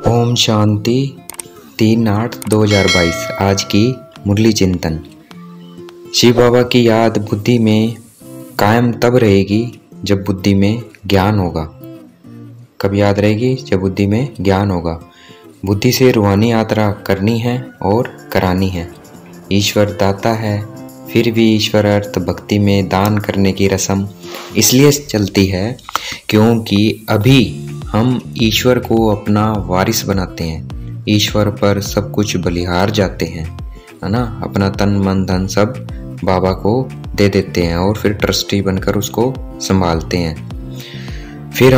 ओम शांति 3/8/2022। आज की मुरली चिंतन। शिव बाबा की याद बुद्धि में कायम तब रहेगी जब बुद्धि में ज्ञान होगा। कब याद रहेगी? जब बुद्धि में ज्ञान होगा। बुद्धि से रूहानी यात्रा करनी है और करानी है। ईश्वर दाता है, फिर भी ईश्वर अर्थ भक्ति में दान करने की रस्म इसलिए चलती है क्योंकि अभी हम ईश्वर को अपना वारिस बनाते हैं। ईश्वर पर सब कुछ बलिहार जाते हैं, है ना। अपना तन मन धन सब बाबा को दे देते हैं और फिर ट्रस्टी बनकर उसको संभालते हैं। फिर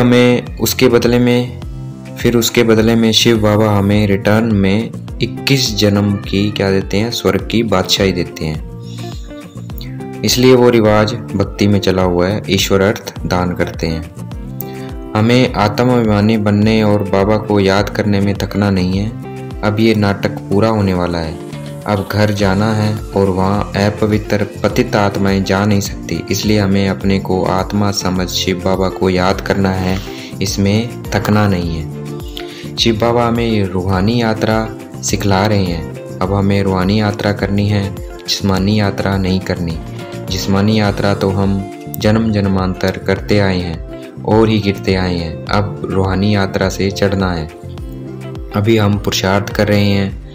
उसके बदले में शिव बाबा हमें रिटर्न में 21 जन्म की क्या देते हैं? स्वर्ग की बादशाही देते हैं। इसलिए वो रिवाज भक्ति में चला हुआ है। ईश्वर अर्थ दान करते हैं। हमें आत्माभिमानी बनने और बाबा को याद करने में थकना नहीं है। अब ये नाटक पूरा होने वाला है। अब घर जाना है और वहाँ अपवित्र पतित आत्माएं जा नहीं सकती। इसलिए हमें अपने को आत्मा समझ शिव बाबा को याद करना है। इसमें थकना नहीं है। शिव बाबा हमें रूहानी यात्रा सिखला रहे हैं। अब हमें रूहानी यात्रा करनी है, जिस्मानी यात्रा नहीं करनी। जिस्मानी यात्रा तो हम जन्म जन्मांतर करते आए हैं और ही गिरते आए हैं। अब रूहानी यात्रा से चढ़ना है। अभी हम पुरुषार्थ कर रहे हैं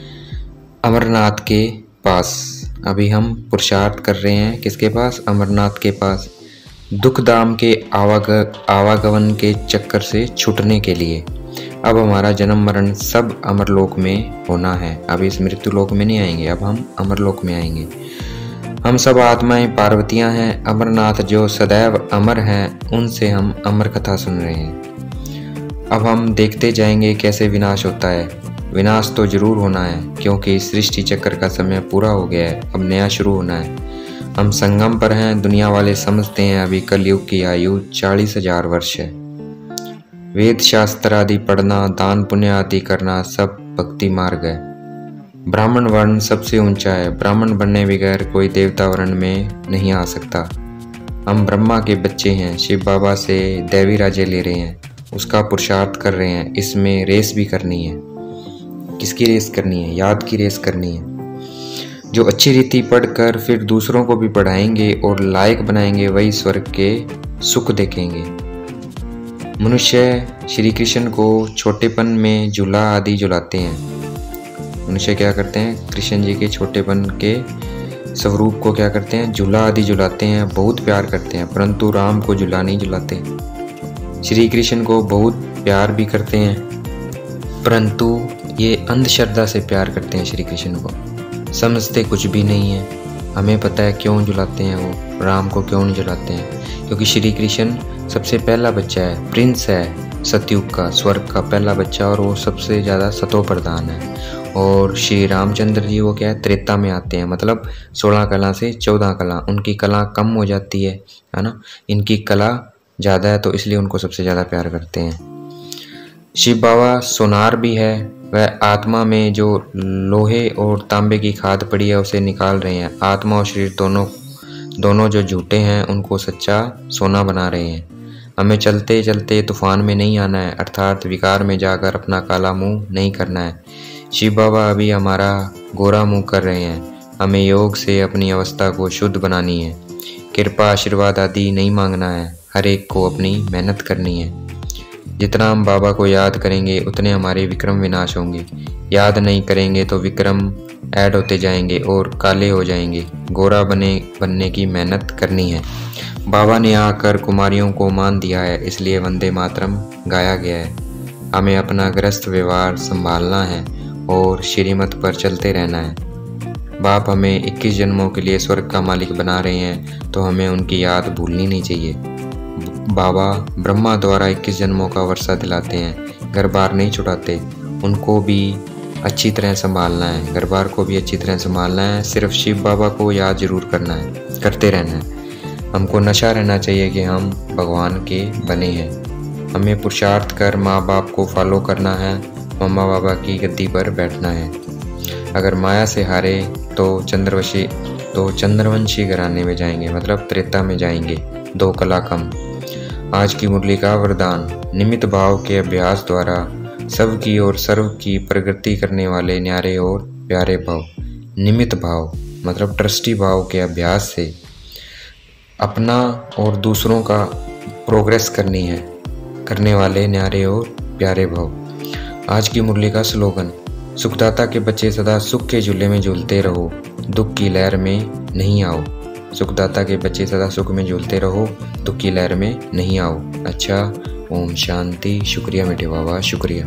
अमरनाथ के पास। अभी हम पुरुषार्थ कर रहे हैं किसके पास? अमरनाथ के पास। दुख दाम के आवागमन के चक्कर से छूटने के लिए। अब हमारा जन्म मरण सब अमरलोक में होना है। अब इस मृत्युलोक में नहीं आएंगे, अब हम अमरलोक में आएंगे। हम सब आत्माएं पार्वतियां हैं। अमरनाथ जो सदैव अमर हैं, उनसे हम अमर कथा सुन रहे हैं। अब हम देखते जाएंगे कैसे विनाश होता है। विनाश तो जरूर होना है क्योंकि सृष्टि चक्र का समय पूरा हो गया है। अब नया शुरू होना है। हम संगम पर हैं। दुनिया वाले समझते हैं अभी कलयुग की आयु 40,000 वर्ष है। वेद शास्त्र आदि पढ़ना, दान पुण्य आदि करना सब भक्ति मार्ग है। ब्राह्मण वर्ण सबसे ऊंचा है। ब्राह्मण बनने बगैर कोई देवता वर्ण में नहीं आ सकता। हम ब्रह्मा के बच्चे हैं। शिव बाबा से दैवी राज्य ले रहे हैं, उसका पुरुषार्थ कर रहे हैं। इसमें रेस भी करनी है। किसकी रेस करनी है? याद की रेस करनी है। जो अच्छी रीति पढ़कर फिर दूसरों को भी पढ़ाएंगे और लायक बनाएंगे, वही स्वर्ग के सुख देखेंगे। मनुष्य श्री कृष्ण को छोटेपन में झूला आदि झुलाते हैं। मनुष्य क्या करते हैं? कृष्ण जी के छोटेपन के स्वरूप को क्या करते हैं? झूला आदि झुलाते हैं, बहुत प्यार करते हैं। परंतु राम को झूला नहीं झुलाते। श्री कृष्ण को बहुत प्यार भी करते हैं, परंतु ये अंधश्रद्धा से प्यार करते हैं। श्री कृष्ण को समझते कुछ भी नहीं है। हमें पता है क्यों झुलाते हैं वो। राम को क्यों नहीं झुलाते हैं? क्योंकि श्री कृष्ण सबसे पहला बच्चा है, प्रिंस है सतयुग का, स्वर्ग का पहला बच्चा, और वो सबसे ज़्यादा सतो प्रधान है। और श्री रामचंद्र जी वो क्या है? त्रेता में आते हैं। मतलब 16 कला से 14 कला। उनकी कला कम हो जाती है ना। इनकी कला ज़्यादा है तो इसलिए उनको सबसे ज़्यादा प्यार करते हैं। शिव बाबा सोनार भी है। वह आत्मा में जो लोहे और तांबे की खाद पड़ी है उसे निकाल रहे हैं। आत्मा और शरीर दोनों जो झूठे हैं उनको सच्चा सोना बना रहे हैं। हमें चलते चलते तूफान में नहीं आना है, अर्थात विकार में जाकर अपना काला मुंह नहीं करना है। शिव बाबा अभी हमारा गोरा मुंह कर रहे हैं। हमें योग से अपनी अवस्था को शुद्ध बनानी है। कृपा आशीर्वाद आदि नहीं मांगना है। हर एक को अपनी मेहनत करनी है। जितना हम बाबा को याद करेंगे उतने हमारे विक्रम विनाश होंगे। याद नहीं करेंगे तो विक्रम ऐड होते जाएंगे और काले हो जाएंगे। गोरा बनने की मेहनत करनी है। बाबा ने आकर कुमारियों को मान दिया है, इसलिए वंदे मातरम गाया गया है। हमें अपना गृहस्थ व्यवहार संभालना है और श्रीमत पर चलते रहना है। बाप हमें 21 जन्मों के लिए स्वर्ग का मालिक बना रहे हैं तो हमें उनकी याद भूलनी नहीं चाहिए। बाबा ब्रह्मा द्वारा 21 जन्मों का वर्षा दिलाते हैं, घर बार नहीं छुड़ाते। उनको भी अच्छी तरह संभालना है, घर बार को भी अच्छी तरह संभालना है। सिर्फ शिव बाबा को याद जरूर करना है, करते रहना है। हमको नशा रहना चाहिए कि हम भगवान के बने हैं। हमें पुरुषार्थ कर माँ बाप को फॉलो करना है, मम्मा बाबा की गद्दी पर बैठना है। अगर माया से हारे तो चंद्रवंशी घराने में जाएंगे, मतलब त्रेता में जाएंगे। 2 कला कम। आज की मुरली का वरदान। निमित्त भाव के अभ्यास द्वारा सब की और सर्व की प्रगति करने वाले न्यारे और प्यारे भाव। निमित्त भाव मतलब ट्रस्टी भाव के अभ्यास से अपना और दूसरों का प्रोग्रेस करने वाले न्यारे और प्यारे भाव। आज की मुरली का स्लोगन, सुखदाता के बच्चे सदा सुख के झूले में झूलते रहो, दुख की लहर में नहीं आओ। सुखदाता के बच्चे सदा सुख में झूलते रहो, दुख की लहर में नहीं आओ। अच्छा, ओम शांति। शुक्रिया मीठे बाबा, शुक्रिया।